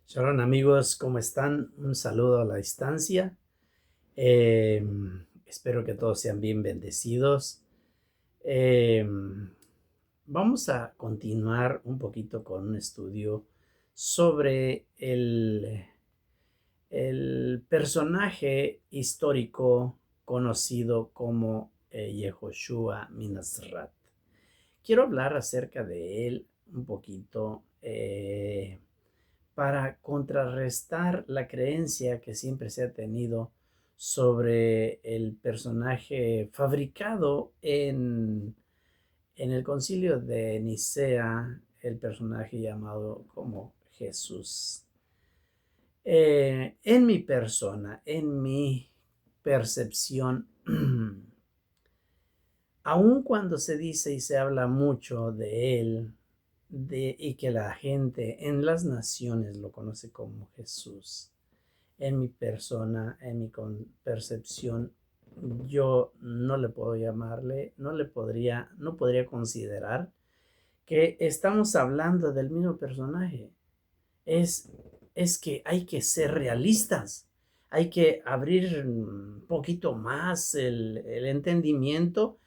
Shalom amigos, ¿cómo están? Un saludo a la distancia. Espero que todos sean bien bendecidos. Vamos a continuar un poquito con un estudio sobre el personaje histórico conocido como Yehoshua Minazrat. Quiero hablar acerca de él un poquito. Para contrarrestar la creencia que siempre se ha tenido sobre el personaje fabricado en el concilio de Nicea, el personaje llamado como Jesús. En mi persona, en mi percepción, aun cuando se dice y se habla mucho de él, y que la gente en las naciones lo conoce como Jesús, en mi persona, en mi percepción, yo no le puedo llamarle, no podría considerar que estamos hablando del mismo personaje. Es, es que hay que ser realistas, hay que abrir un poquito más el entendimiento,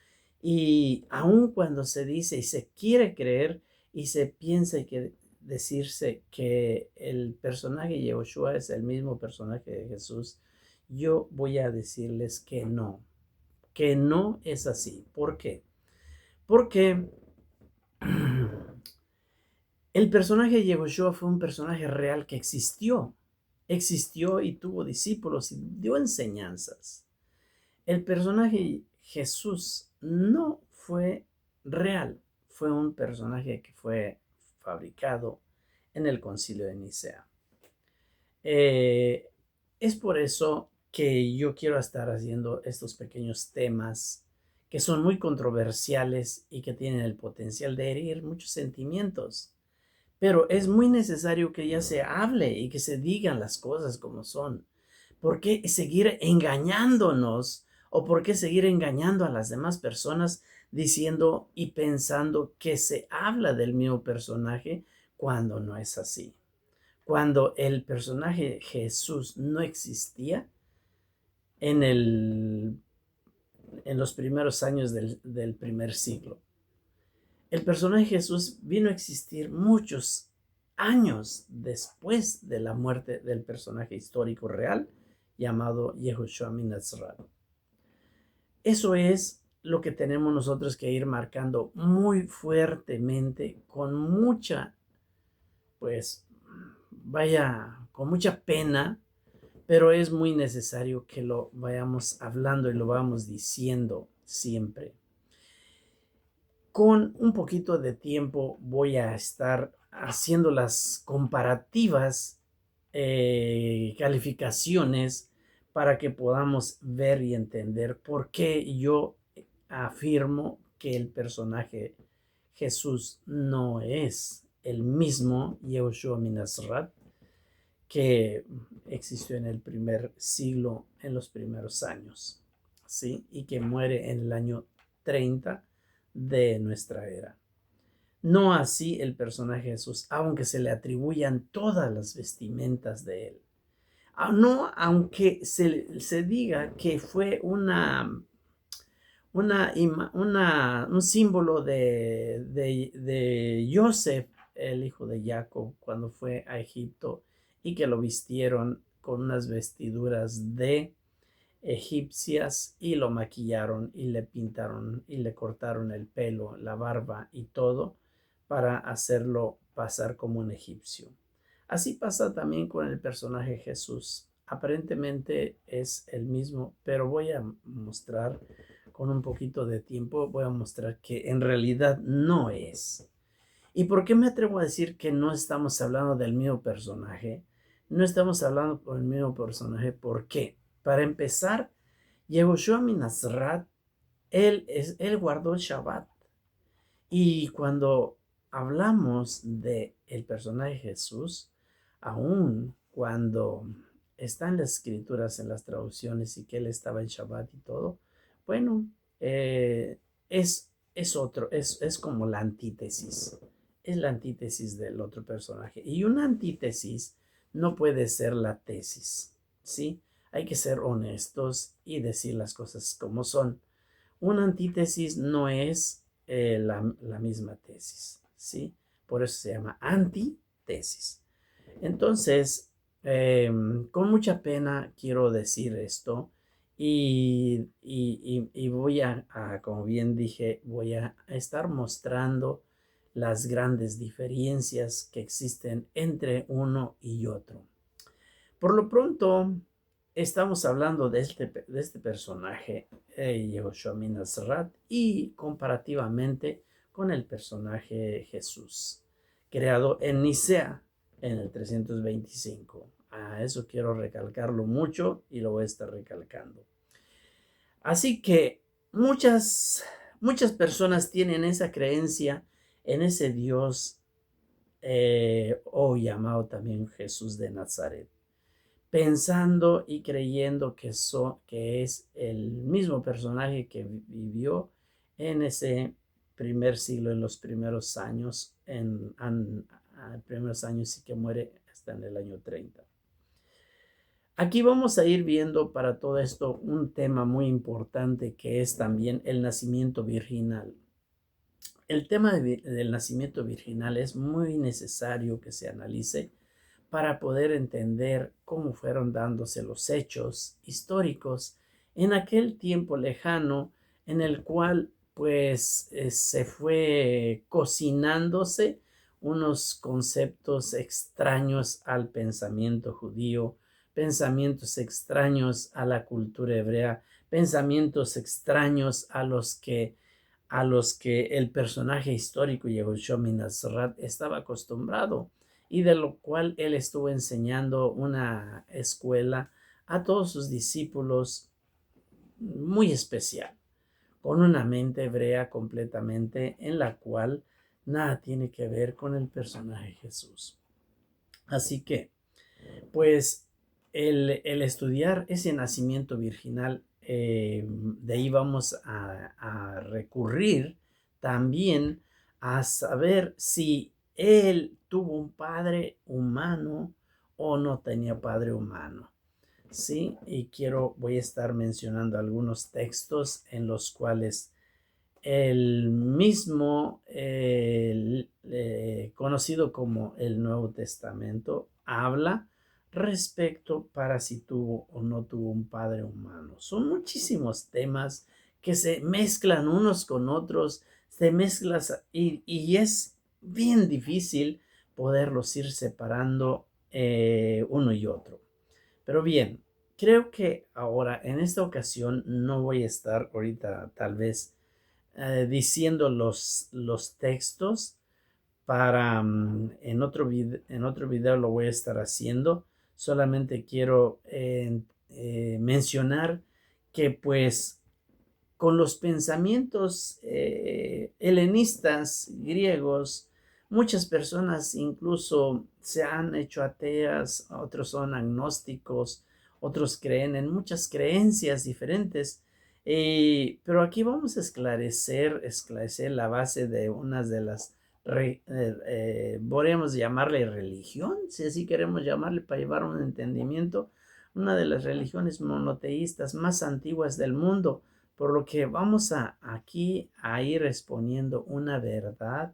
y aun cuando se dice y se quiere creer y se piensa que decirse que el personaje de Yehoshua es el mismo personaje de Jesús, yo voy a decirles que no es así. ¿Por qué? Porque el personaje de Yehoshua fue un personaje real que existió y tuvo discípulos y dio enseñanzas. El personaje Jesús no fue real, fue un personaje que fue fabricado en el concilio de Nicea. Es por eso que yo quiero estar haciendo estos pequeños temas que son muy controversiales y que tienen el potencial de herir muchos sentimientos. Pero es muy necesario que ya se hable y que se digan las cosas como son. ¿Por qué seguir engañándonos o por qué seguir engañando a las demás personas diciendo y pensando que se habla del mismo personaje cuando no es así? Cuando el personaje Jesús no existía en, en los primeros años del primer siglo. El personaje Jesús vino a existir muchos años después de la muerte del personaje histórico real llamado Yehoshua Minazrat. Eso es lo que tenemos nosotros que ir marcando muy fuertemente, con mucha, pues, vaya, con mucha pena, pero es muy necesario que lo vayamos hablando y lo vamos diciendo siempre. Con un poquito de tiempo voy a estar haciendo las comparativas, calificaciones, para que podamos ver y entender por qué yo afirmo que el personaje Jesús no es el mismo Yehoshua Minazrat que existió en el primer siglo, en los primeros años, ¿sí? Y que muere en el año 30 de nuestra era. No así el personaje Jesús, aunque se le atribuyan todas las vestimentas de él. No, aunque se diga que fue un símbolo de Joseph, el hijo de Jacob, cuando fue a Egipto y que lo vistieron con unas vestiduras de egipcias y lo maquillaron y le pintaron y le cortaron el pelo, la barba y todo para hacerlo pasar como un egipcio. Así pasa también con el personaje Jesús. Aparentemente es el mismo, pero voy a mostrar con un poquito de tiempo, voy a mostrar que en realidad no es. ¿Y por qué me atrevo a decir que no estamos hablando del mismo personaje? No estamos hablando del mismo personaje. ¿Por qué? Para empezar, Yehoshua Minazrat, él guardó el Shabbat. Y cuando hablamos de el personaje Jesús, aún cuando está en las escrituras, en las traducciones, y que él estaba en Shabbat y todo, bueno, es otro, es como la antítesis. Es la antítesis del otro personaje. Y una antítesis no puede ser la tesis, ¿sí? Hay que ser honestos y decir las cosas como son. Una antítesis no es la misma tesis, ¿sí? Por eso se llama antitesis. Entonces, con mucha pena quiero decir esto y voy como bien dije, voy a estar mostrando las grandes diferencias que existen entre uno y otro. Por lo pronto, estamos hablando de este personaje, Yehoshua min Nazaret, y comparativamente con el personaje Jesús, creado en Nicea en el 325. A eso quiero recalcarlo mucho y lo voy a estar recalcando. Así que muchas personas tienen esa creencia en ese Dios, o llamado también Jesús de Nazaret, pensando y creyendo que es el mismo personaje que vivió en ese primer siglo, en los primeros años, primeros años y que muere hasta en el año 30. Aquí vamos a ir viendo para todo esto un tema muy importante que es también el nacimiento virginal. El tema del nacimiento virginal es muy necesario que se analice para poder entender cómo fueron dándose los hechos históricos en aquel tiempo lejano en el cual pues se fue cocinándose unos conceptos extraños al pensamiento judío, pensamientos extraños a la cultura hebrea, pensamientos extraños a los que el personaje histórico Yehoshua min Nazaret estaba acostumbrado y de lo cual él estuvo enseñando una escuela a todos sus discípulos muy especial, con una mente hebrea completamente en la cual nada tiene que ver con el personaje Jesús. Así que, pues, el estudiar ese nacimiento virginal, de ahí vamos a recurrir también a saber si él tuvo un padre humano o no tenía padre humano. Sí, y voy a estar mencionando algunos textos en los cuales el mismo, conocido como el Nuevo Testamento, habla respecto para si tuvo o no tuvo un padre humano. Son muchísimos temas que se mezclan unos con otros, se mezclan y es bien difícil poderlos ir separando uno y otro. Pero bien, creo que ahora en esta ocasión no voy a estar ahorita tal vez diciendo los textos para en otro video lo voy a estar haciendo. Solamente quiero mencionar que pues con los pensamientos helenistas griegos, muchas personas incluso se han hecho ateas, otros son agnósticos, otros creen en muchas creencias diferentes. Pero aquí vamos a esclarecer la base de unas de las, podríamos llamarle religión, si así queremos llamarle, para llevar un entendimiento, una de las religiones monoteístas más antiguas del mundo, por lo que vamos aquí a ir exponiendo una verdad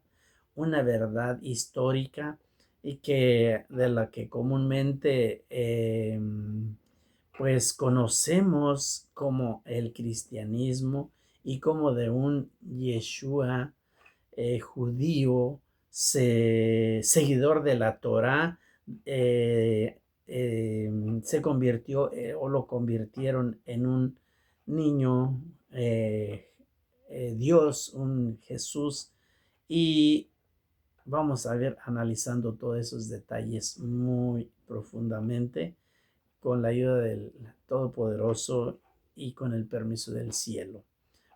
histórica y de la que comúnmente pues conocemos como el cristianismo y como de un Yeshua judío, seguidor de la Torá, se convirtió o lo convirtieron en un niño Dios, un Jesús, y vamos a ver analizando todos esos detalles muy profundamente con la ayuda del Todopoderoso y con el permiso del cielo.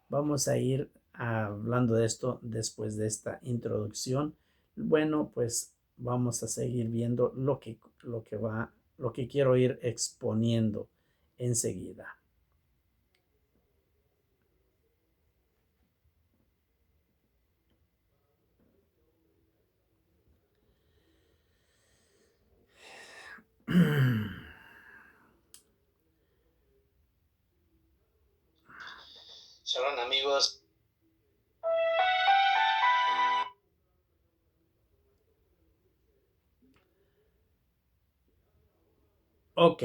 Vamos a ir hablando de esto después de esta introducción. Bueno, pues vamos a seguir viendo lo que quiero ir exponiendo enseguida. Ok,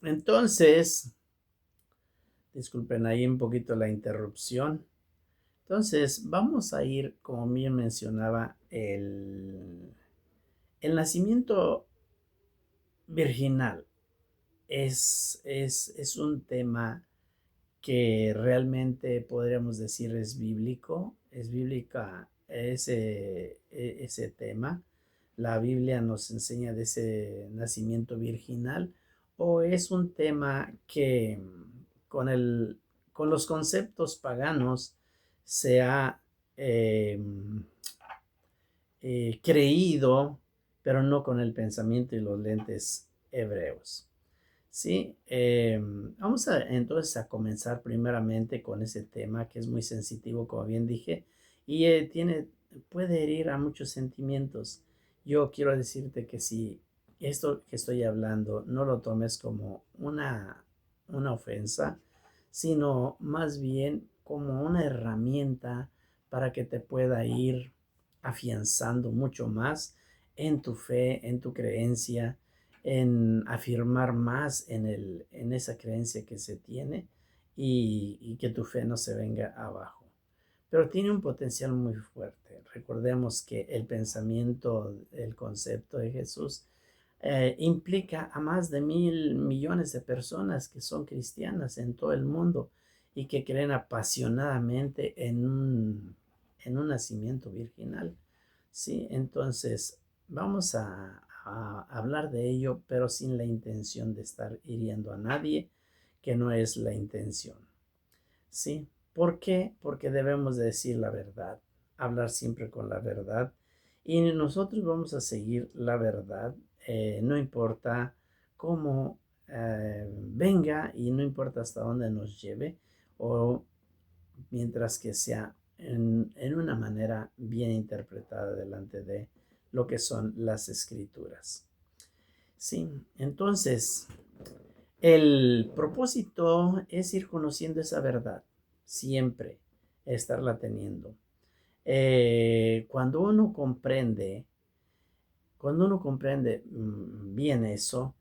entonces, disculpen ahí un poquito la interrupción. Entonces, vamos a ir, como bien mencionaba, el nacimiento virginal es un tema que realmente podríamos decir es bíblica ese tema. La Biblia nos enseña de ese nacimiento virginal, o es un tema que con, con los conceptos paganos se ha eh, creído, pero no con el pensamiento y los lentes hebreos. Sí, vamos a entonces a comenzar primeramente con ese tema que es muy sensitivo, como bien dije, y puede herir a muchos sentimientos. Yo quiero decirte que si esto que estoy hablando no lo tomes como una ofensa, sino más bien como una herramienta para que te pueda ir afianzando mucho más en tu fe, en tu creencia, en afirmar más en esa creencia que se tiene y que tu fe no se venga abajo. Pero tiene un potencial muy fuerte. Recordemos que el pensamiento, el concepto de Jesús implica a más de 1.000 millones de personas que son cristianas en todo el mundo y que creen apasionadamente en un nacimiento virginal. Sí, entonces vamos a hablar de ello, pero sin la intención de estar hiriendo a nadie, que no es la intención. ¿Sí? ¿Por qué? Porque debemos de decir la verdad, hablar siempre con la verdad, y nosotros vamos a seguir la verdad, no importa cómo venga y no importa hasta dónde nos lleve, o mientras que sea en una manera bien interpretada delante de lo que son las escrituras. Sí, entonces el propósito es ir conociendo esa verdad, siempre estarla teniendo. Cuando uno comprende bien eso,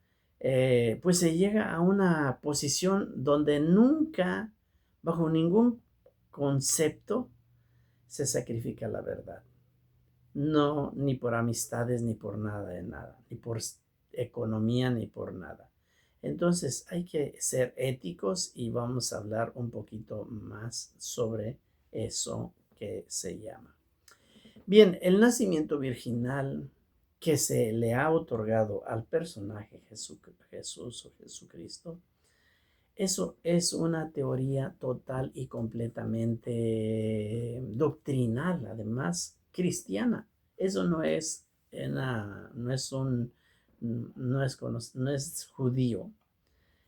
pues se llega a una posición donde nunca, bajo ningún concepto, se sacrifica la verdad. No, ni por amistades, ni por nada de nada, ni por economía, ni por nada. Entonces hay que ser éticos y vamos a hablar un poquito más sobre eso que se llama. Bien, el nacimiento virginal que se le ha otorgado al personaje Jesús o Jesucristo, eso es una teoría total y completamente doctrinal, además cristiana. Eso no es judío.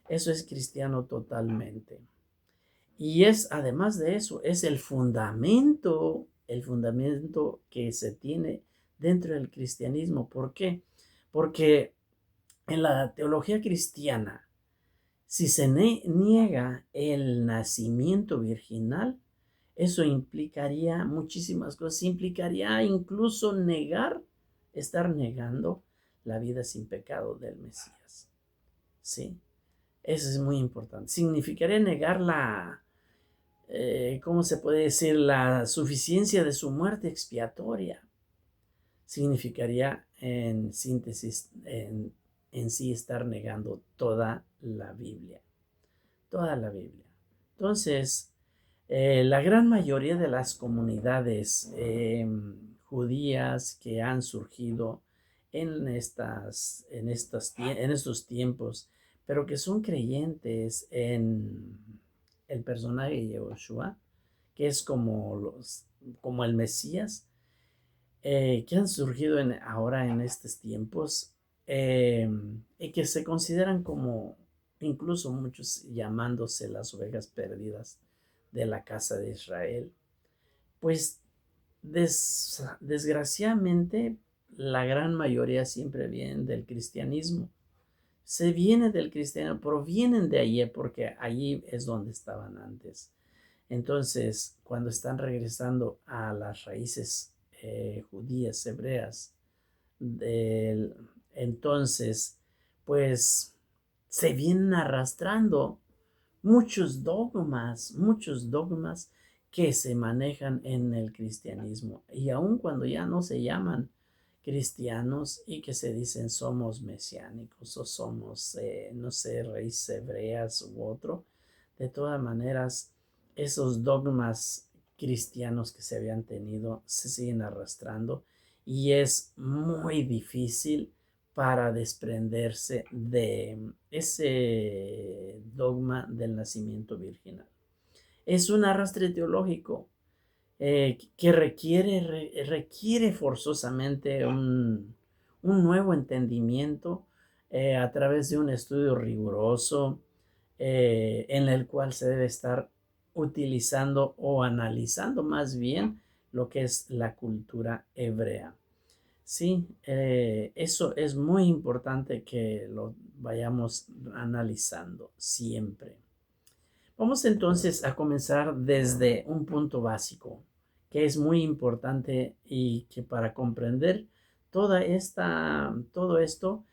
Eso es cristiano totalmente. Y además de eso, es el fundamento que se tiene dentro del cristianismo. ¿Por qué? Porque en la teología cristiana, si se niega el nacimiento virginal, eso implicaría muchísimas cosas. Implicaría incluso estar negando la vida sin pecado del Mesías. ¿Sí? Eso es muy importante. Significaría negar ¿cómo se puede decir? La suficiencia de su muerte expiatoria. Significaría, en síntesis, en sí estar negando toda la Biblia. Toda la Biblia. Entonces, la gran mayoría de las comunidades judías que han surgido en estos tiempos, pero que son creyentes en el personaje de Yahushua, que es como el Mesías, que han surgido ahora en estos tiempos, y que se consideran como, incluso muchos llamándose las ovejas perdidas de la casa de Israel. Pues desgraciadamente la gran mayoría siempre vienen del cristianismo. Se viene del cristianismo, provienen de allí porque allí es donde estaban antes. Entonces, cuando están regresando a las raíces judías, hebreas, entonces, pues se vienen arrastrando muchos dogmas que se manejan en el cristianismo. Y aun cuando ya no se llaman cristianos y que se dicen somos mesiánicos o somos, no sé, raíces hebreas u otro, de todas maneras, esos dogmas cristianos que se habían tenido se siguen arrastrando y es muy difícil para desprenderse de ese dogma del nacimiento virginal. Es un arrastre teológico que requiere forzosamente un nuevo entendimiento a través de un estudio riguroso en el cual se debe estar utilizando o analizando más bien lo que es la cultura hebrea. Sí, eso es muy importante que lo vayamos analizando siempre. Vamos entonces a comenzar desde un punto básico, que es muy importante y que para comprender todo esto,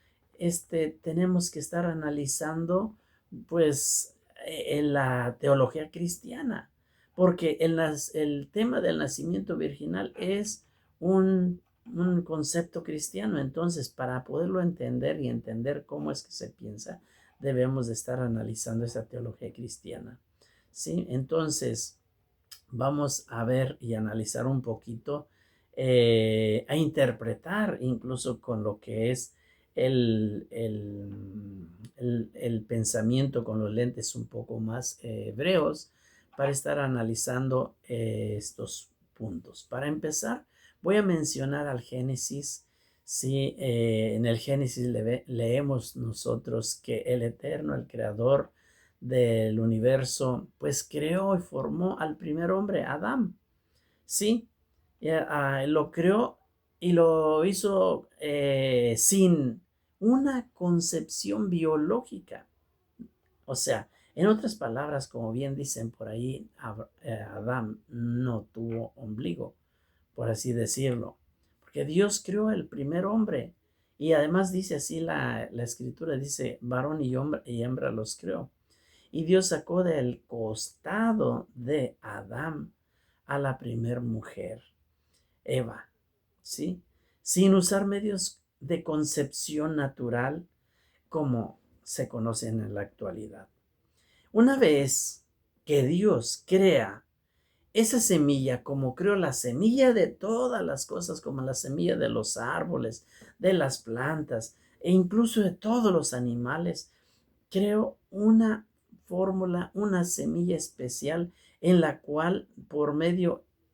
tenemos que estar analizando, pues, en la teología cristiana, porque el tema del nacimiento virginal es un concepto cristiano. Entonces, para poderlo entender y entender cómo es que se piensa, debemos de estar analizando esa teología cristiana. ¿Sí? Entonces, vamos a ver y analizar un poquito, a interpretar incluso con lo que es el pensamiento con los lentes un poco más hebreos para estar analizando estos puntos. Para empezar, voy a mencionar al Génesis. Sí, en el Génesis leemos nosotros que el Eterno, el Creador del universo, pues creó y formó al primer hombre, Adán. Sí, lo creó y lo hizo sin una concepción biológica. O sea, en otras palabras, como bien dicen por ahí, Adán no tuvo ombligo, por así decirlo, porque Dios creó el primer hombre. Y además dice así la escritura, dice, varón y hembra los creó. Y Dios sacó del costado de Adán a la primer mujer, Eva, ¿sí? Sin usar medios de concepción natural como se conocen en la actualidad. Una vez que Dios crea esa semilla, como creó la semilla de todas las cosas, como la semilla de los árboles, de las plantas e incluso de todos los animales, creó una fórmula, una semilla especial en la cual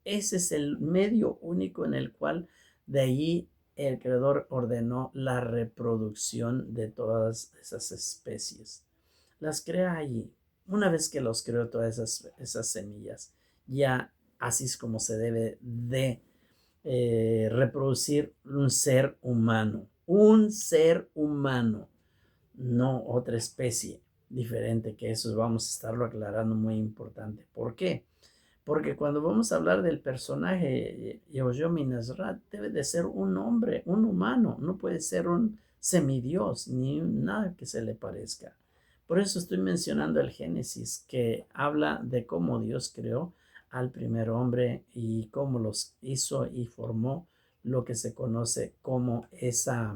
ese es el medio único en el cual de allí el creador ordenó la reproducción de todas esas especies. Las crea allí. Una vez que los creó todas esas semillas, ya así es como se debe de reproducir un ser humano, no otra especie diferente, que eso vamos a estarlo aclarando, muy importante. ¿Por qué? Porque cuando vamos a hablar del personaje Yehoshua Minasrat, debe de ser un hombre, un humano, no puede ser un semidios, ni nada que se le parezca. Por eso estoy mencionando el Génesis, que habla de cómo Dios creó al primer hombre y cómo los hizo y formó lo que se conoce como esa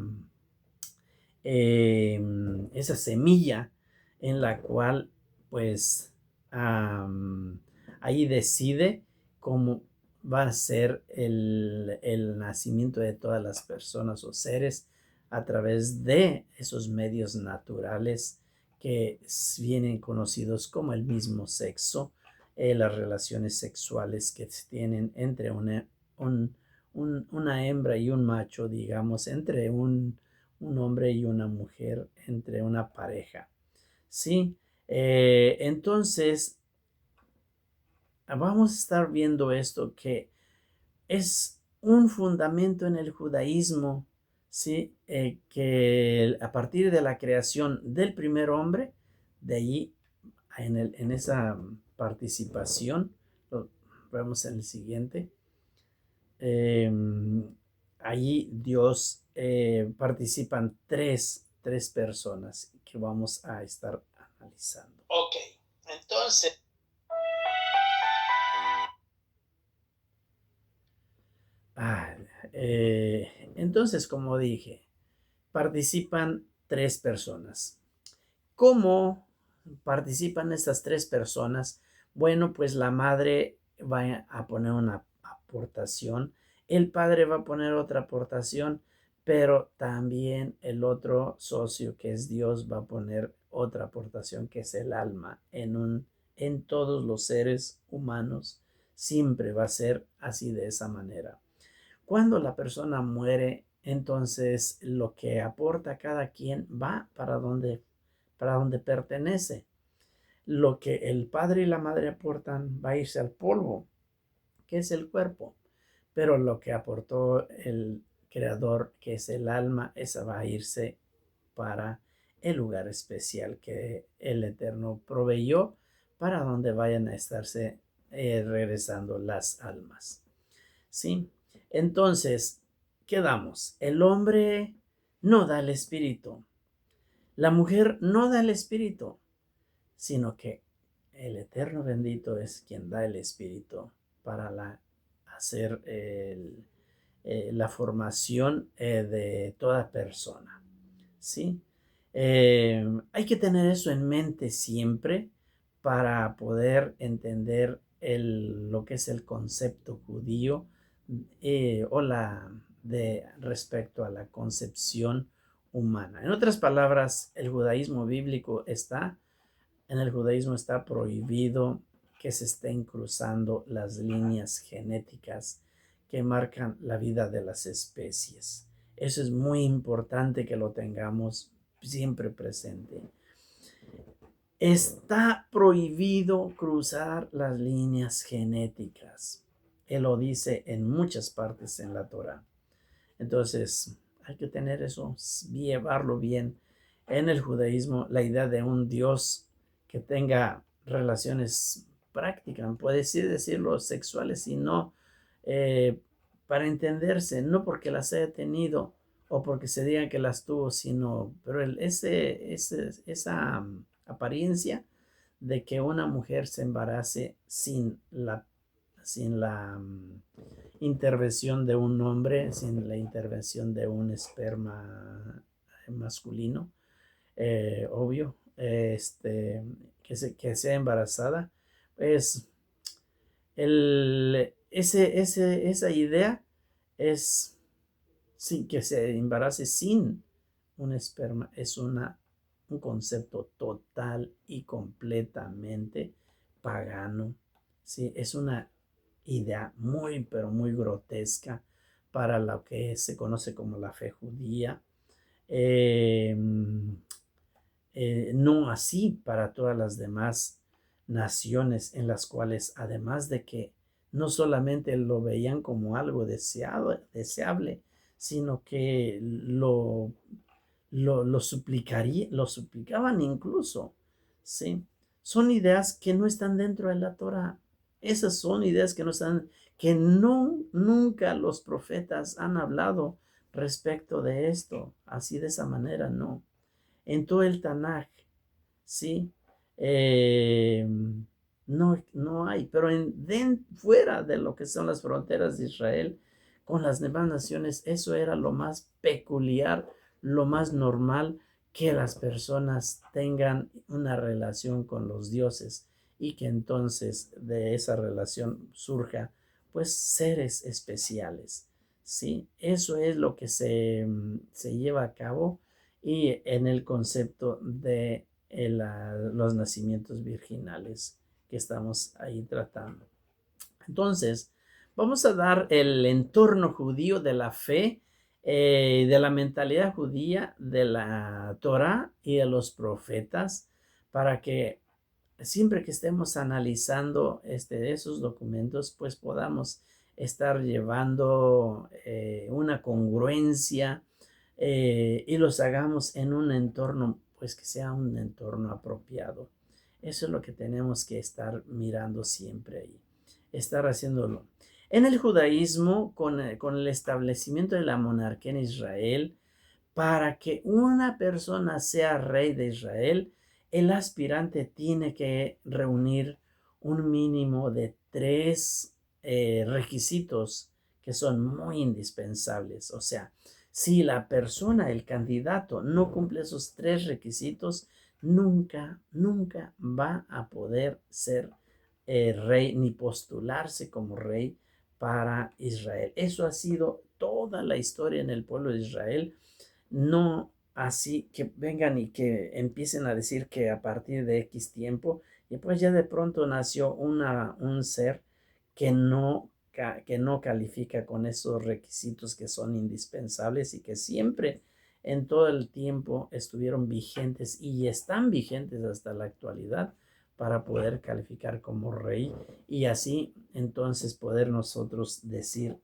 semilla en la cual pues ahí decide cómo va a ser el nacimiento de todas las personas o seres a través de esos medios naturales que vienen conocidos como el mismo sexo, las relaciones sexuales que se tienen entre una hembra y un macho, digamos, entre un hombre y una mujer, entre una pareja. ¿Sí? Entonces, vamos a estar viendo esto que es un fundamento en el judaísmo, ¿sí? Que a partir de la creación del primer hombre, de allí, en esa participación, lo vemos en el siguiente, allí Dios participan tres personas que vamos a estar analizando. Ok, entonces... Ah, entonces, como dije, participan 3 personas. ¿Cómo participan estas 3 personas? Bueno, pues la madre va a poner una aportación, el padre va a poner otra aportación, pero también el otro socio, que es Dios, va a poner otra aportación, que es el alma. En todos los seres humanos siempre va a ser así, de esa manera. Cuando la persona muere, entonces lo que aporta cada quien va para donde pertenece. Lo que el padre y la madre aportan va a irse al polvo, que es el cuerpo. Pero lo que aportó el creador, que es el alma, esa va a irse para el lugar especial que el Eterno proveyó, para donde vayan a estarse regresando las almas. ¿Sí? Entonces, quedamos. El hombre no da el espíritu. La mujer no da el espíritu, sino que el Eterno bendito es quien da el espíritu para hacer la formación de toda persona. ¿Sí? Hay que tener eso en mente siempre para poder entender lo que es el concepto judío, o respecto a la concepción humana. En otras palabras, en el judaísmo está prohibido que se estén cruzando las líneas genéticas que marcan la vida de las especies. Eso es muy importante que lo tengamos siempre presente. Está prohibido cruzar las líneas genéticas. Él lo dice en muchas partes en la Torá. Entonces, hay que tener eso, llevarlo bien. En el judaísmo, la idea de un Dios que tenga relaciones prácticas, puede decirlo, sexuales, sino para entenderse, no porque las haya tenido o porque se diga que las tuvo, sino, pero esa apariencia de que una mujer se embarace sin la intervención de un hombre, sin la intervención de un esperma masculino, obvio, que sea embarazada, pues esa idea es, sin que se embarace sin un esperma, es un concepto total y completamente pagano. ¿Sí? Es una idea muy, pero muy grotesca para lo que se conoce como la fe judía. Eh, no así para todas las demás naciones, en las cuales, además de que no solamente lo veían como algo deseable, sino que lo suplicaban incluso. ¿Sí? Son ideas que no están dentro de la Torah. Esas son ideas que nunca los profetas han hablado respecto de esto, así, de esa manera, no. En todo el Tanaj, ¿sí? Eh, no hay, pero fuera de lo que son las fronteras de Israel, con las demás naciones, eso era lo más peculiar, lo más normal, que las personas tengan una relación con los dioses, y que entonces de esa relación surja pues seres especiales. ¿Sí? Eso es lo que se lleva a cabo, y en el concepto de los nacimientos virginales que estamos ahí tratando. Entonces, vamos a dar el entorno judío de la fe, de la mentalidad judía, de la Torá y de los profetas, para que siempre que estemos analizando esos documentos, pues podamos estar llevando una congruencia, y los hagamos en un entorno, pues que sea un entorno apropiado. Eso es lo que tenemos que estar mirando siempre ahí, estar haciéndolo. En el judaísmo, con el establecimiento de la monarquía en Israel, para que una persona sea rey de Israel, el aspirante tiene que reunir un mínimo de tres requisitos que son muy indispensables. O sea, si la persona, el candidato, no cumple esos tres requisitos, nunca va a poder ser rey ni postularse como rey para Israel. Eso ha sido toda la historia en el pueblo de Israel. No así que vengan y que empiecen a decir que a partir de X tiempo, y pues ya de pronto nació un ser que no califica con esos requisitos que son indispensables y que siempre en todo el tiempo estuvieron vigentes y están vigentes hasta la actualidad para poder calificar como rey y así entonces poder nosotros decir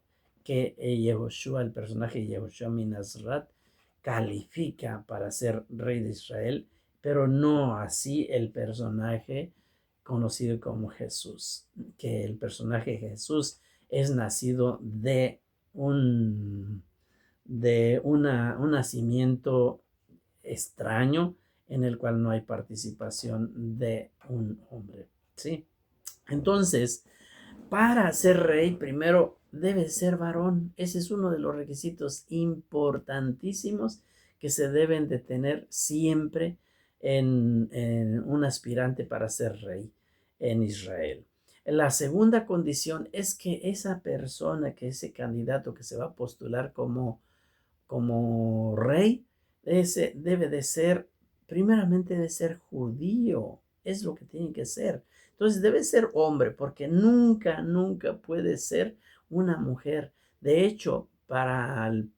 que Yehoshua, el personaje de Yehoshua Minazrat, califica para ser rey de Israel, pero no así el personaje conocido como Jesús, que el personaje de Jesús es nacido un nacimiento extraño en el cual no hay participación de un hombre, ¿sí? Entonces, para ser rey, primero debe ser varón. Ese es uno de los requisitos importantísimos que se deben de tener siempre en un aspirante para ser rey en Israel. La segunda condición es que esa persona, que ese candidato que se va a postular como rey, ese debe de ser, primeramente de ser judío, es lo que tiene que ser. Entonces debe ser hombre, porque nunca puede ser una mujer. De hecho, para el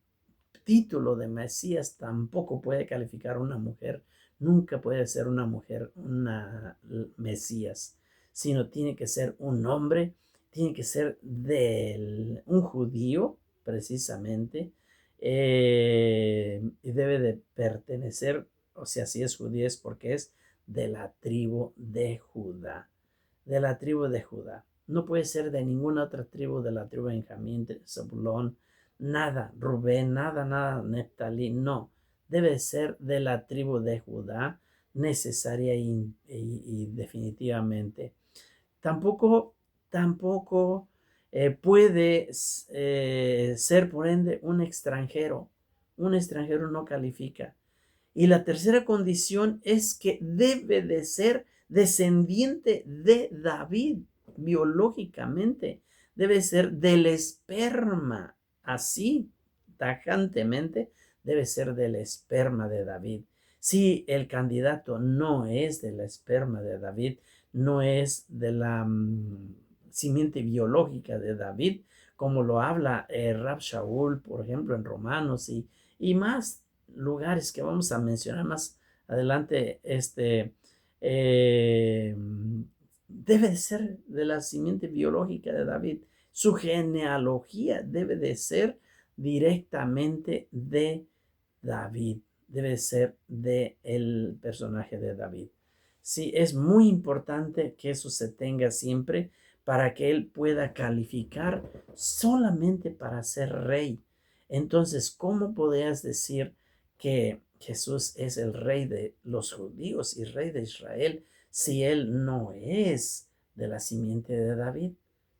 título de Mesías tampoco puede calificar una mujer. Nunca puede ser una mujer una Mesías, sino tiene que ser un hombre, tiene que ser un judío, precisamente, y debe de pertenecer, o sea, si es judío es porque es de la tribu de Judá, de la tribu de Judá. No puede ser de ninguna otra tribu, de la tribu de Benjamín, de Zabulón, nada, Rubén, nada, Neftalí, no. Debe ser de la tribu de Judá, necesaria y definitivamente. Tampoco puede ser, por ende, un extranjero. Un extranjero no califica. Y la tercera condición es que debe de ser descendiente de David, biológicamente. Debe ser del esperma, así, tajantemente, debe ser del esperma de David. Si el candidato no es del esperma de David, no es de la simiente biológica de David, como lo habla Rab Shaul, por ejemplo, en Romanos y más lugares que vamos a mencionar más adelante, debe ser de la simiente biológica de David. Su genealogía debe de ser directamente de David, debe ser del personaje de David. Sí, es muy importante que eso se tenga siempre para que él pueda calificar solamente para ser rey. Entonces, ¿cómo podrías decir que Jesús es el rey de los judíos y rey de Israel si él no es de la simiente de David?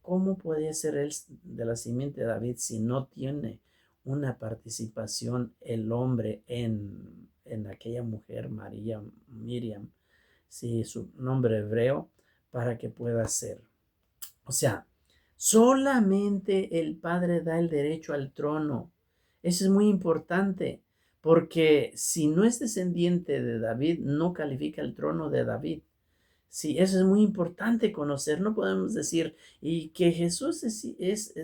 ¿Cómo puede ser él de la simiente de David si no tiene una participación el hombre en aquella mujer, Miriam, si su nombre hebreo, para que pueda ser? O sea, solamente el Padre da el derecho al trono. Eso es muy importante, porque si no es descendiente de David, no califica el trono de David. Sí, eso es muy importante conocer. No podemos decir, y que Jesús es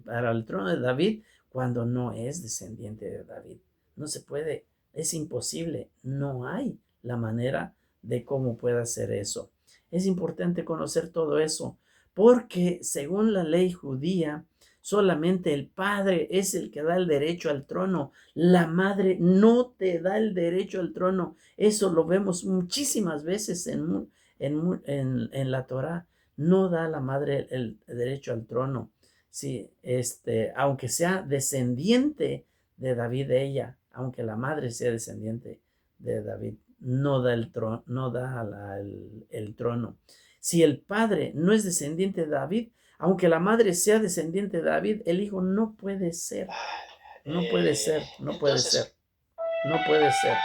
para el trono de David cuando no es descendiente de David. No se puede, es imposible. No hay la manera de cómo pueda hacer eso. Es importante conocer todo eso, porque según la ley judía, solamente el padre es el que da el derecho al trono. La madre no te da el derecho al trono. Eso lo vemos muchísimas veces en la Torá. No da a la madre el derecho al trono. Sí, aunque sea descendiente de David ella, aunque la madre sea descendiente de David, no da el trono, no da el trono. Si el padre no es descendiente de David, aunque la madre sea descendiente de David, el hijo no puede ser. No puede ser, no puede ser, no puede ser.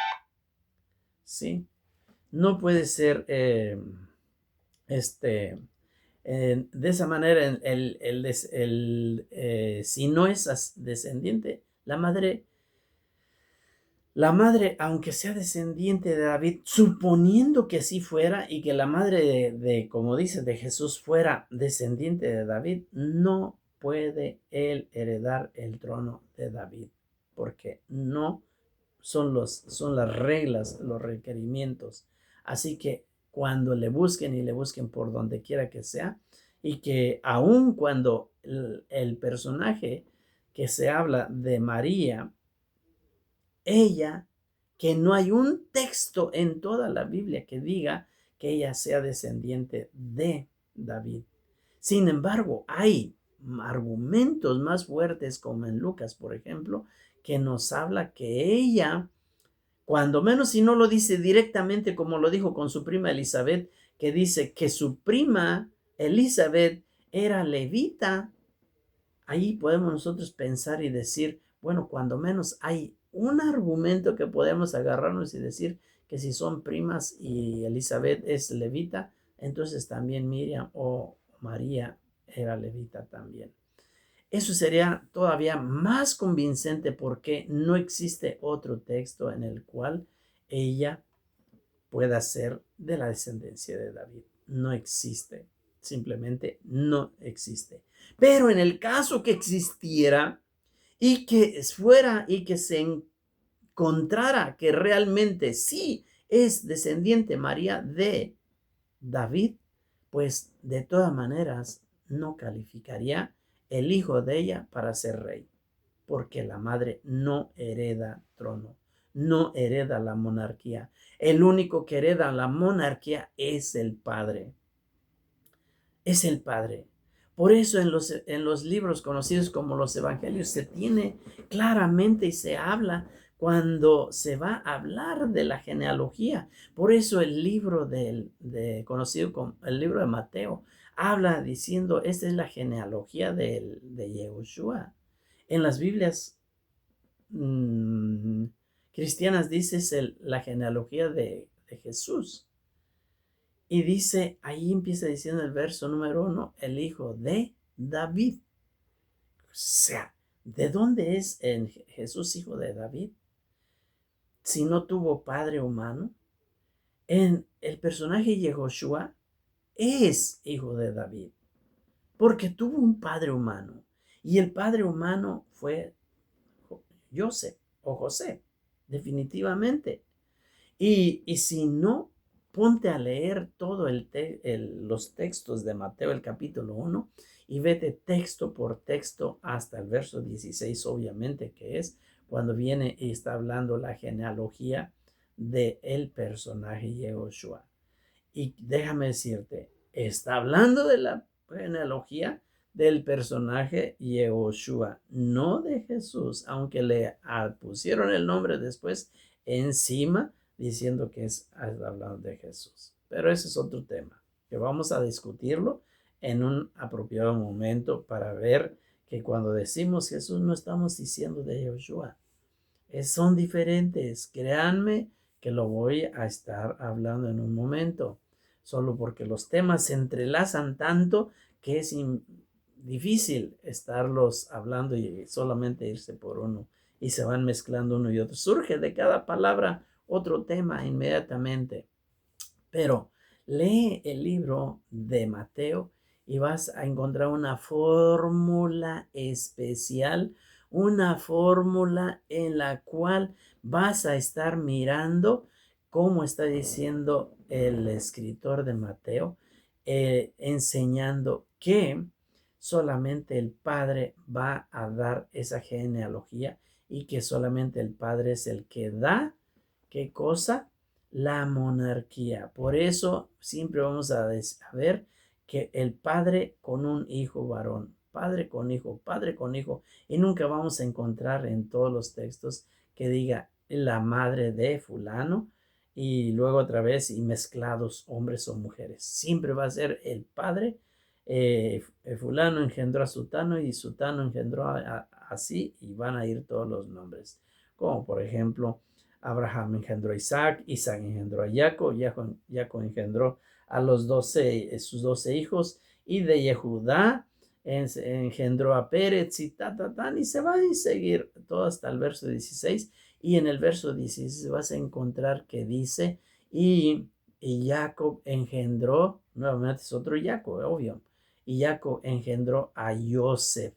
¿Sí? No puede ser de esa manera, si no es descendiente, la madre, aunque sea descendiente de David, suponiendo que así fuera y que la madre como dice, de Jesús fuera descendiente de David, no puede él heredar el trono de David, porque no son las reglas, los requerimientos. Así que cuando le busquen y le busquen por donde quiera que sea, y que aun cuando el personaje que se habla de María, ella, que no hay un texto en toda la Biblia que diga que ella sea descendiente de David. Sin embargo, hay argumentos más fuertes, como en Lucas, por ejemplo, que nos habla que ella, cuando menos si no lo dice directamente como lo dijo con su prima Elizabeth, que dice que su prima Elizabeth era levita, ahí podemos nosotros pensar y decir, bueno, cuando menos hay un argumento que podemos agarrarnos y decir que si son primas y Elizabeth es levita, entonces también Miriam o María era levita también. Eso sería todavía más convincente porque no existe otro texto en el cual ella pueda ser de la descendencia de David. No existe. Simplemente no existe. Pero en el caso que existiera y que fuera y que se encontrara que realmente sí es descendiente María de David, pues de todas maneras no calificaría el hijo de ella para ser rey, porque la madre no hereda trono, no hereda la monarquía. El único que hereda la monarquía es el padre. Es el padre. Por eso en los libros conocidos como los evangelios se tiene claramente y se habla cuando se va a hablar de la genealogía. Por eso el libro conocido como el libro de Mateo habla diciendo, esta es la genealogía de Yehoshua. En las Biblias cristianas dice la genealogía de Jesús. Y dice, ahí empieza diciendo el verso número 1, el hijo de David. O sea, ¿de dónde es Jesús hijo de David? Si no tuvo padre humano. En el personaje Yehoshua es hijo de David, porque tuvo un padre humano. Y el padre humano fue José o José, definitivamente. Y si no, ponte a leer todos los textos de Mateo, el capítulo 1, y vete texto por texto hasta el verso 16, obviamente, que es cuando viene y está hablando la genealogía del personaje Yehoshua. Y déjame decirte, está hablando de la genealogía del personaje Yehoshua, no de Jesús, aunque le pusieron el nombre después encima, diciendo que es hablando de Jesús. Pero ese es otro tema, que vamos a discutirlo en un apropiado momento para ver que cuando decimos Jesús no estamos diciendo de Yehoshua. Son diferentes, créanme que lo voy a estar hablando en un momento, solo porque los temas se entrelazan tanto que es difícil estarlos hablando y solamente irse por uno y se van mezclando uno y otro. Surge de cada palabra otro tema inmediatamente. Pero lee el libro de Mateo y vas a encontrar una fórmula especial, una fórmula en la cual vas a estar mirando cómo está diciendo el escritor de Mateo, enseñando que solamente el Padre va a dar esa genealogía y que solamente el Padre es el que da, ¿qué cosa? La monarquía. Por eso siempre vamos a ver que el padre con un hijo varón, padre con hijo. Y nunca vamos a encontrar en todos los textos que diga la madre de fulano y luego otra vez y mezclados hombres o mujeres. Siempre va a ser el padre. Fulano engendró a sutano y sutano engendró así y van a ir todos los nombres. Como por ejemplo, Abraham engendró a Isaac, Isaac engendró a Jacob, Jacob engendró a los 12, sus 12 hijos, y de Yehudá engendró a Pérez y y se va a seguir todo hasta el verso 16. Y en el verso 16 vas a encontrar que dice, y Jacob engendró, nuevamente es otro Jacob, obvio, y Jacob engendró a Joseph.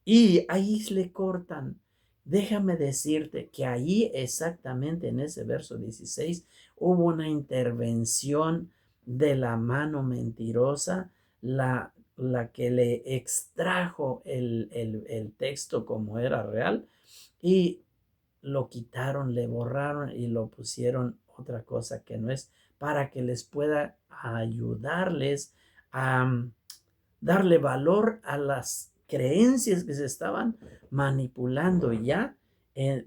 Y ahí le cortan. Déjame decirte que ahí exactamente en ese verso 16 hubo una intervención de la mano mentirosa, la que le extrajo el texto como era real y lo quitaron, le borraron y lo pusieron otra cosa que no es, para que les pueda ayudarles a darle valor a las creencias que se estaban manipulando ya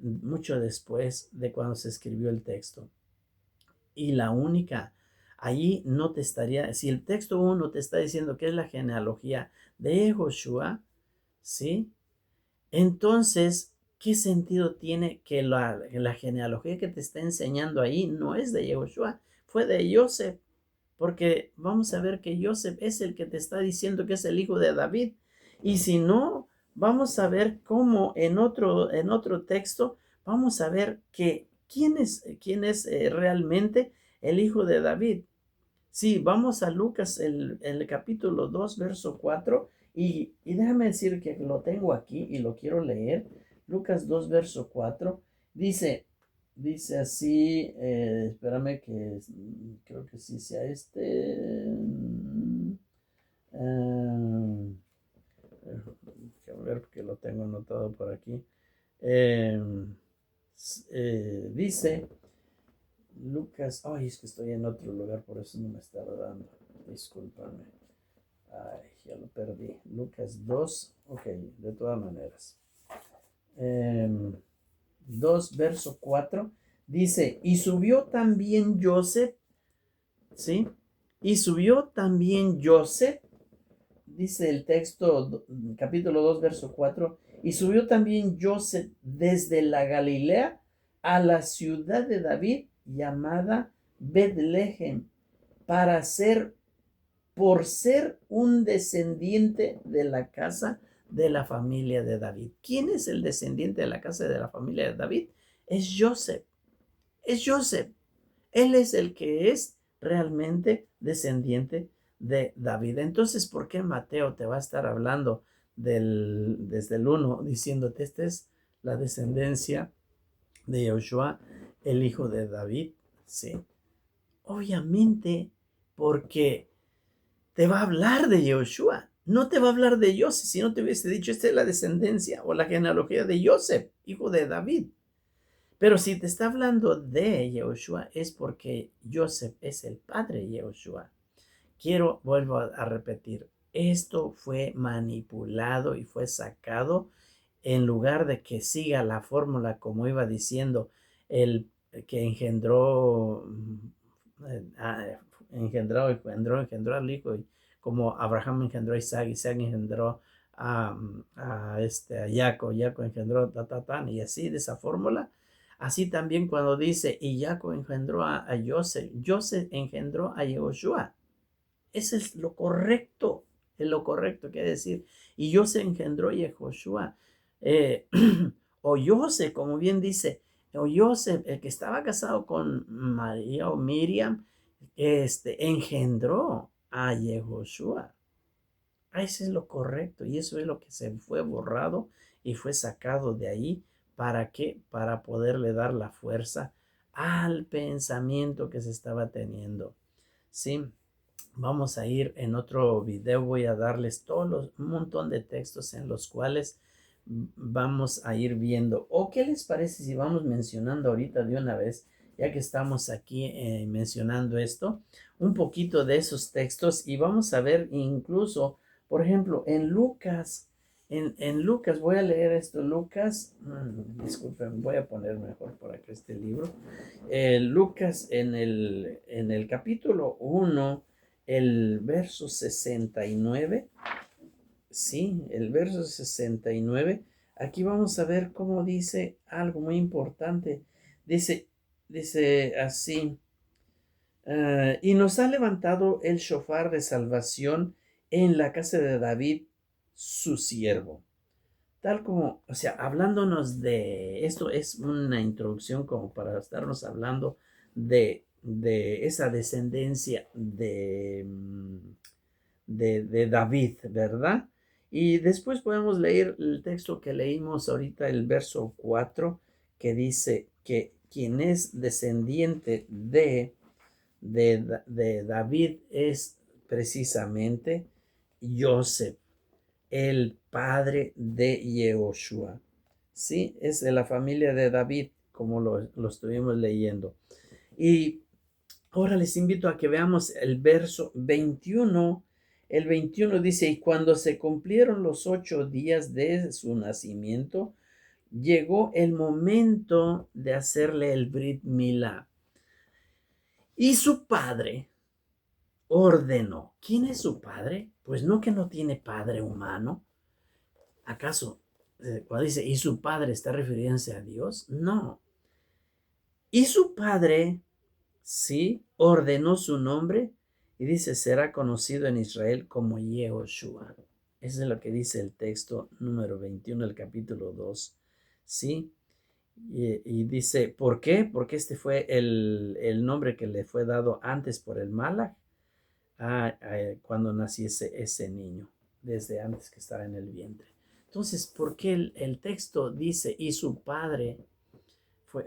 mucho después de cuando se escribió el texto. Y la única, allí no te estaría, si el texto 1 te está diciendo que es la genealogía de Joshua, ¿sí? Entonces, ¿qué sentido tiene que la genealogía que te está enseñando ahí no es de Yehoshua, fue de Joseph? Porque vamos a ver que Joseph es el que te está diciendo que es el hijo de David. Y si no, vamos a ver cómo en otro texto, vamos a ver que quién es realmente el hijo de David. Sí, vamos a Lucas, el capítulo 2, verso 4, y déjame decir que lo tengo aquí y lo quiero leer. Lucas 2, verso 4, dice así, espérame que creo que sí sea a ver porque lo tengo anotado por aquí. Dice Lucas, ay, es que estoy en otro lugar, por eso no me está dando. Discúlpame. Ay, ya lo perdí. Lucas 2, ok, de todas maneras. 2, verso 4, dice, y subió también Joseph, ¿sí? Y subió también Joseph, dice el texto, capítulo 2, verso 4, y subió también Joseph desde la Galilea a la ciudad de David llamada Betlehem, por ser un descendiente de la casa de la familia de David. ¿Quién es el descendiente de la casa de la familia de David? Es Joseph. Es Joseph. Él es el que es realmente descendiente de David. Entonces, ¿por qué Mateo te va a estar hablando desde el 1 diciéndote esta es la descendencia de Joshua, el hijo de David? Sí. Obviamente, porque te va a hablar de Joshua. No te va a hablar de Joseph, si no te hubiese dicho, esta es la descendencia o la genealogía de Joseph, hijo de David. Pero si te está hablando de Joshua, es porque Joseph es el padre de Joshua. Vuelvo a repetir, esto fue manipulado y fue sacado en lugar de que siga la fórmula como iba diciendo el que engendró al hijo, y como Abraham engendró a Isaac, Isaac engendró a Jacob, Jacob engendró y así de esa fórmula. Así también cuando dice, y Jacob engendró a Joseph, Joseph engendró a Yehoshua. Ese es lo correcto, quiere decir. Y Joseph engendró a Yehoshua. O Joseph, como bien dice, o Joseph, el que estaba casado con María o Miriam, engendró a Yehoshua. Ese es lo correcto y eso es lo que se fue borrado y fue sacado de ahí. ¿Para qué? Para poderle dar la fuerza al pensamiento que se estaba teniendo. Sí, vamos a ir en otro video, voy a darles un montón de textos en los cuales vamos a ir viendo. ¿O qué les parece si vamos mencionando ahorita de una vez, ya que estamos aquí mencionando esto, un poquito de esos textos y vamos a ver incluso Por ejemplo, en Lucas, en Lucas, voy a leer esto, Lucas, disculpen, voy a poner mejor por acá este libro. Lucas en el capítulo 1, el verso 69, sí, el verso 69, aquí vamos a ver cómo dice algo muy importante. Dice así. Y nos ha levantado el shofar de salvación en la casa de David, su siervo. Tal como, o sea, hablándonos de esto, es una introducción como para estarnos hablando de esa descendencia de David, ¿verdad? Y después podemos leer el texto que leímos ahorita, el verso 4, que dice que quien es descendiente de David es precisamente Joseph, el padre de Yehoshua. Sí, es de la familia de David, como lo estuvimos leyendo. Y ahora les invito a que veamos el verso 21. El 21 dice, y cuando se cumplieron los 8 días de su nacimiento, llegó el momento de hacerle el Brit Milá. Y su padre ordenó. ¿Quién es su padre? Pues no, que no tiene padre humano. ¿Acaso cuando dice y su padre está refiriéndose a Dios? No. Y su padre, sí, ordenó su nombre y dice, será conocido en Israel como Yehoshua. Eso es lo que dice el texto número 21 del capítulo 2. ¿Sí? Y dice, ¿por qué? Porque este fue el nombre que le fue dado antes por el Malach cuando naciese ese niño, desde antes que estaba en el vientre. Entonces, ¿por qué el texto dice, y su padre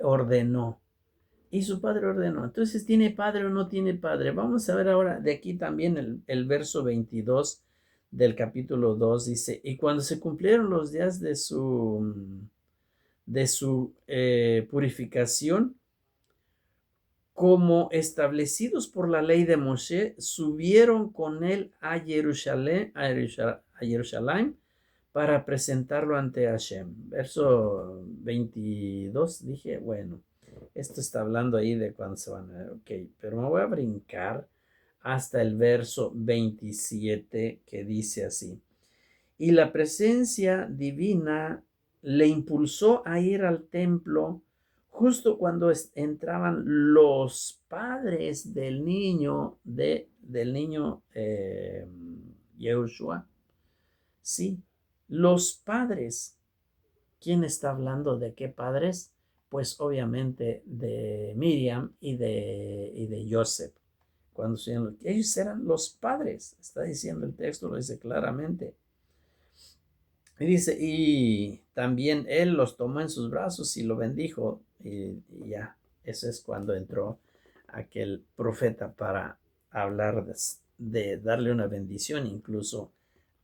ordenó? Y su padre ordenó. Entonces, ¿tiene padre o no tiene padre? Vamos a ver ahora de aquí también el verso 22 del capítulo 2 dice, y cuando se cumplieron los días de su purificación, como establecidos por la ley de Moshe, subieron con él a Jerusalén para presentarlo ante Hashem. Verso 22, dije, bueno, esto está hablando ahí de cuando se van a... Ok, pero me voy a brincar hasta el verso 27 que dice así. Y la presencia divina le impulsó a ir al templo justo cuando entraban los padres del niño Yehoshua. Sí, los padres. ¿Quién está hablando de qué padres? Pues obviamente de Miriam y de Joseph. Cuando ellos eran los padres, está diciendo el texto, lo dice claramente. Y dice, y también él los tomó en sus brazos y lo bendijo. Y ya, eso es cuando entró aquel profeta para hablar de darle una bendición incluso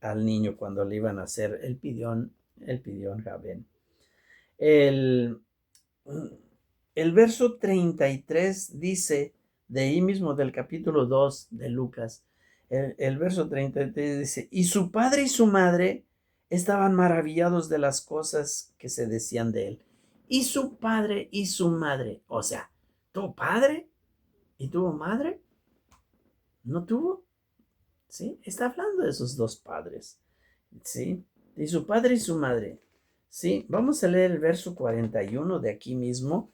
al niño cuando le iban a hacer el pidión Jabén. El, el verso 33 dice, de ahí mismo del capítulo 2 de Lucas, el verso 33 dice, y su padre y su madre estaban maravillados de las cosas que se decían de él. Y su padre y su madre, o sea, ¿tuvo padre y tuvo madre? ¿No tuvo? ¿Sí? Está hablando de esos dos padres. ¿Sí? Y su padre y su madre. ¿Sí? Vamos a leer el verso 41 de aquí mismo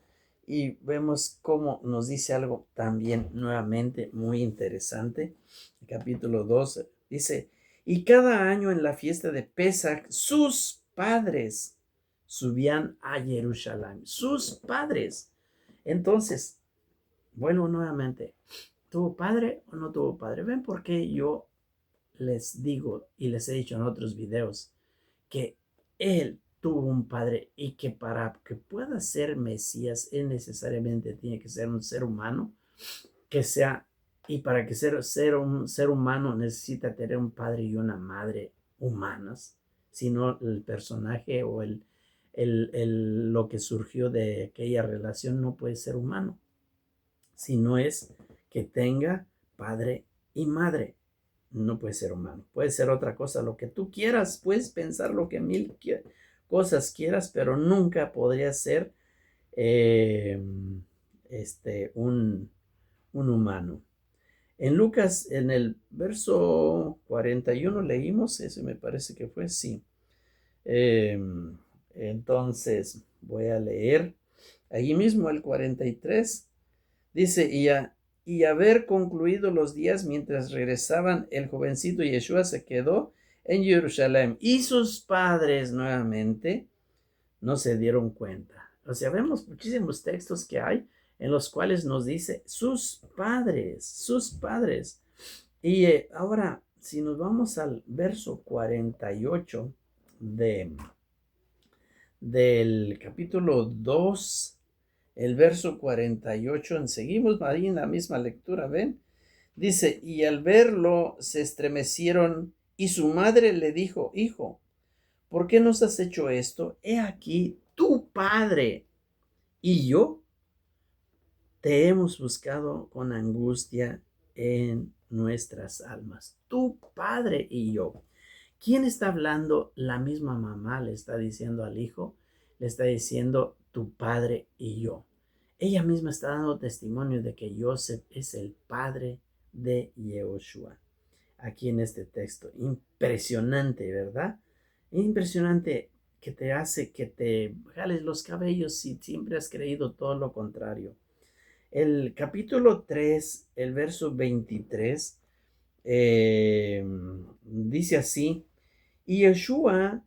y vemos cómo nos dice algo también nuevamente muy interesante. El capítulo 2 dice, y cada año en la fiesta de Pesach, sus padres subían a Jerusalén. Sus padres. Entonces, vuelvo nuevamente. ¿Tuvo padre o no tuvo padre? ¿Ven por qué yo les digo y les he dicho en otros videos que él tuvo un padre y que para que pueda ser Mesías, él necesariamente tiene que ser un ser humano que sea, y para que ser un ser humano necesita tener un padre y una madre humanas, sino el personaje o lo que surgió de aquella relación no puede ser humano, sino es que tenga padre y madre. no puede ser humano, puede ser otra cosa, lo que tú quieras, puedes pensar lo que cosas quieras, pero nunca podría ser eh, un humano. En Lucas, en el verso 41 leímos, eso me parece que fue, sí. Entonces, voy a leer allí mismo el 43. Dice, y haber concluido los días mientras regresaban, el jovencito Yeshua se quedó en Jerusalén y sus padres nuevamente no se dieron cuenta. O sea, vemos muchísimos textos que hay en los cuales nos dice sus padres, sus padres. Y ahora, si nos vamos al verso 48 del capítulo 2, el verso 48, seguimos ahí en la misma lectura, ¿ven? Dice, y al verlo se estremecieron y su madre le dijo, hijo, ¿por qué nos has hecho esto? He aquí tu padre y yo te hemos buscado con angustia en nuestras almas. Tu padre y yo. ¿Quién está hablando? La misma mamá le está diciendo al hijo, le está diciendo tu padre y yo. Ella misma está dando testimonio de que Joseph es el padre de Yehoshua. Aquí en este texto. Impresionante, ¿verdad? Impresionante que te hace que te jales los cabellos si siempre has creído todo lo contrario. El capítulo 3, el verso 23, dice así, y Yeshua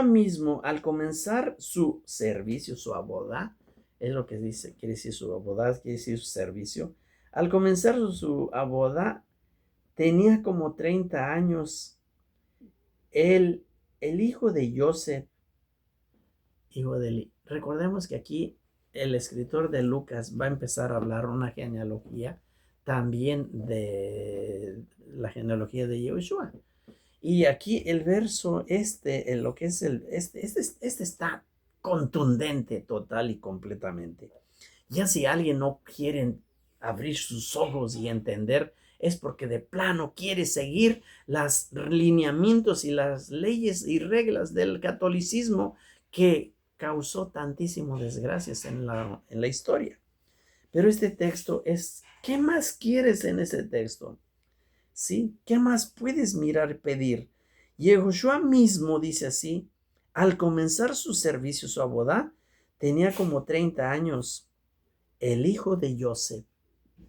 mismo, al comenzar su servicio, su abodá, es lo que dice, quiere decir su abodá, quiere decir su servicio, al comenzar su abodá, tenía como 30 años, el, el hijo de Joseph, hijo de Eli. Recordemos que aquí el escritor de Lucas va a empezar a hablar una genealogía también de la genealogía de Yeshua. Y aquí el verso en lo que es este está contundente total y completamente. Ya si alguien no quiere abrir sus ojos y entender, es porque de plano quiere seguir los lineamientos y las leyes y reglas del catolicismo que causó tantísimas desgracias en la historia. Pero este texto es, ¿qué más quieres en ese texto? ¿Sí? ¿Qué más puedes mirar y pedir? Yehoshua mismo dice así, al comenzar su servicio, su abodá, tenía como 30 años, el hijo de Joseph,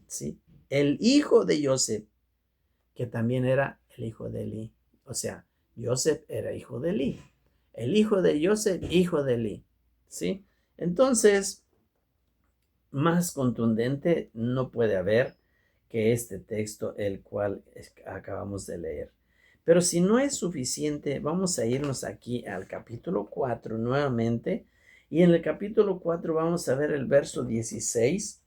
¿sí? El hijo de Joseph, que también era el hijo de Eli. O sea, Joseph era hijo de Eli. El hijo de Joseph, hijo de Eli, ¿sí? Entonces, más contundente no puede haber que este texto, el cual acabamos de leer. Pero si no es suficiente, vamos a irnos aquí al capítulo 4 nuevamente. Y en el capítulo 4 vamos a ver el verso 16.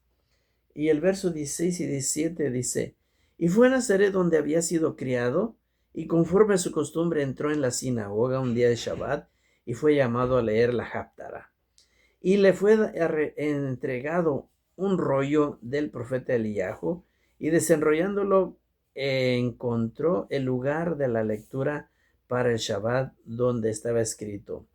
Y el verso 16 y 17 dice, y fue a Nazaret donde había sido criado, y conforme a su costumbre entró en la sinagoga un día de Shabbat, y fue llamado a leer la Haftarah. Y le fue entregado un rollo del profeta Eliyahu, y desenrollándolo encontró el lugar de la lectura para el Shabbat donde estaba escrito.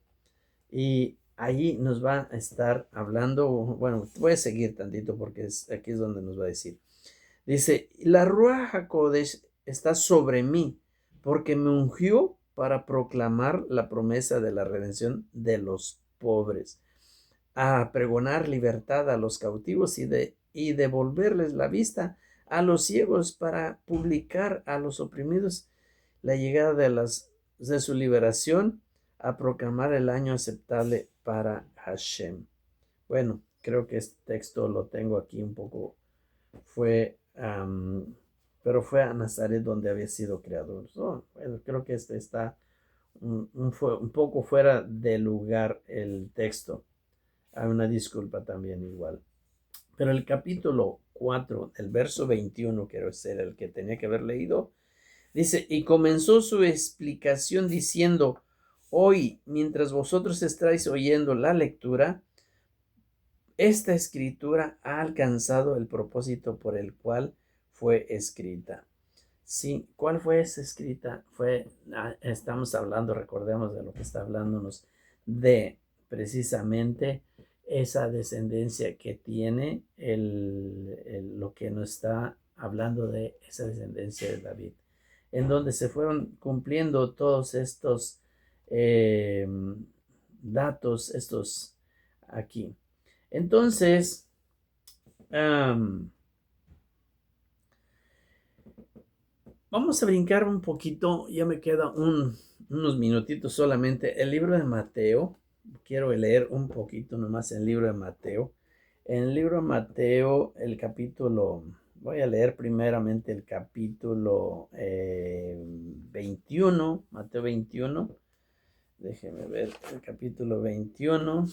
Y allí nos va a estar hablando, bueno, voy a seguir tantito porque aquí es donde nos va a decir. Dice, la Ruach HaKodesh está sobre mí porque me ungió para proclamar la promesa de la redención de los pobres, a pregonar libertad a los cautivos y devolverles la vista a los ciegos, para publicar a los oprimidos la llegada de su liberación, a proclamar el año aceptable para Hashem. Bueno, creo que este texto lo tengo aquí un poco, pero fue a Nazaret donde había sido creador. Bueno, creo que este está un poco fuera de lugar el texto. Hay una disculpa también igual. Pero el capítulo 4, el verso 21, quiero ser el que tenía que haber leído, dice, y comenzó su explicación diciendo, hoy, mientras vosotros estáis oyendo la lectura, esta escritura ha alcanzado el propósito por el cual fue escrita. Sí, ¿cuál fue esa escrita? Estamos hablando, recordemos de lo que está hablándonos, de precisamente esa descendencia que tiene lo que nos está hablando de esa descendencia de David, en donde se fueron cumpliendo todos estos eh, datos, estos aquí. Entonces, vamos a brincar un poquito, ya me queda unos minutitos solamente. El libro de Mateo, quiero leer un poquito nomás el libro de Mateo. En el libro de Mateo, el capítulo, voy a leer primeramente el capítulo 21, Mateo 21. Déjeme ver el capítulo 21.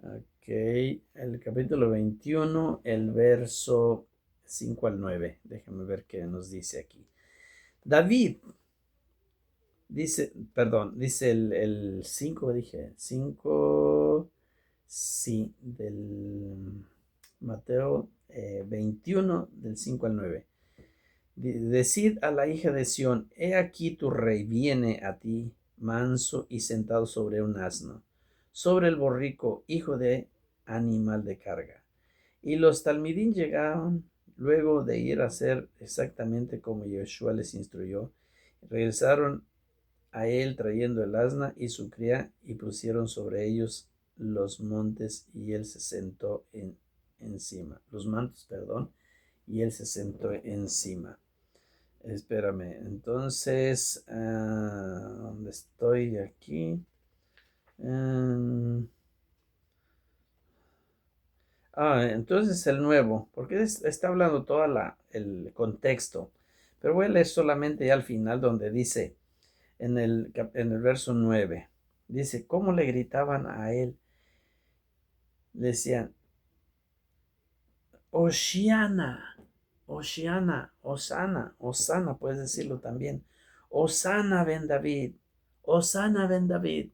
Ok, el capítulo 21, el verso 5 al 9. Déjame ver qué nos dice aquí. David, dice el 5, dije, 5, sí, del Mateo 21, del 5 al 9. Decid a la hija de Sión, he aquí tu rey viene a ti, manso y sentado sobre un asno, sobre el borrico, hijo de animal de carga. Y los talmidín llegaron luego de ir a hacer exactamente como Yeshua les instruyó. Regresaron a él trayendo el asna y su cría y pusieron sobre ellos los montes y él se sentó encima. Los mantos, perdón, y él se sentó encima. Espérame, entonces, ¿dónde estoy aquí? Entonces el nuevo, porque está hablando todo el contexto, pero voy a leer solamente ya al final donde dice, en el verso 9, dice, ¿cómo le gritaban a él? Le decían, Oshiana, Oshiana, Osana, Osana, puedes decirlo también, Osana ben David, Osana ben David,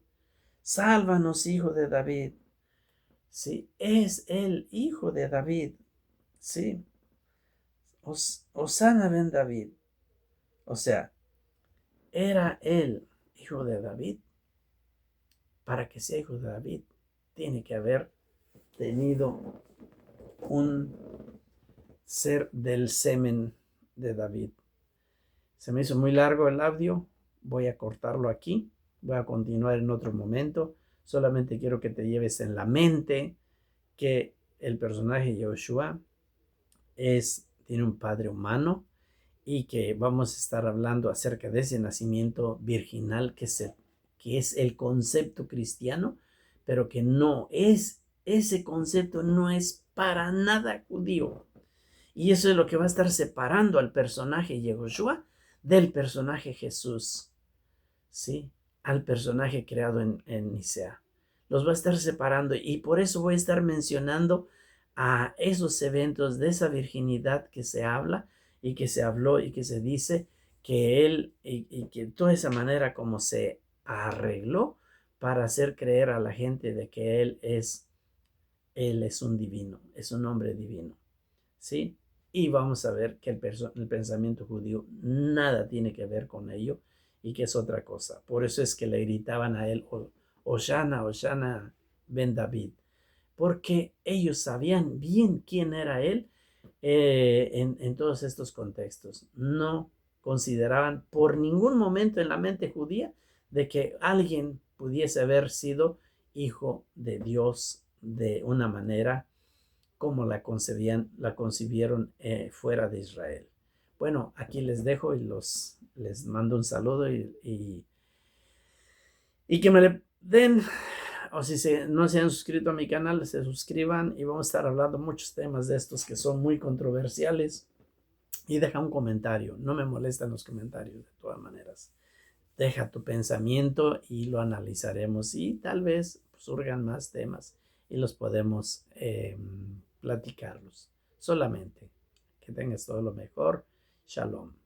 sálvanos, hijo de David. Sí, es el hijo de David, sí. Osana ben David. O sea, era el hijo de David. Para que sea hijo de David, tiene que haber tenido un ser del semen de David. Se me hizo muy largo el audio. Voy a cortarlo aquí. Voy a continuar en otro momento. Solamente quiero que te lleves en la mente que el personaje Joshua tiene un padre humano y que vamos a estar hablando acerca de ese nacimiento virginal que es el concepto cristiano, pero que no es, ese concepto no es para nada judío. Y eso es lo que va a estar separando al personaje Yehoshua del personaje Jesús, ¿sí? Al personaje creado en Nicea. Los va a estar separando y por eso voy a estar mencionando a esos eventos de esa virginidad que se habla y que se habló y que se dice que él y que toda esa manera como se arregló para hacer creer a la gente de que él es un divino, es un hombre divino, ¿sí? Y vamos a ver que el pensamiento judío nada tiene que ver con ello y que es otra cosa. Por eso es que le gritaban a él, Hoshana, Hoshana ben David, porque ellos sabían bien quién era él en todos estos contextos. No consideraban por ningún momento en la mente judía de que alguien pudiese haber sido hijo de Dios de una manera como la concibieron fuera de Israel. Bueno, aquí les dejo y les mando un saludo y que me le den, o si no se han suscrito a mi canal, se suscriban y vamos a estar hablando muchos temas de estos que son muy controversiales. Y deja un comentario, no me molestan los comentarios de todas maneras. Deja tu pensamiento y lo analizaremos y tal vez surjan más temas y los podemos platicarlos. Solamente que tengas todo lo mejor. Shalom.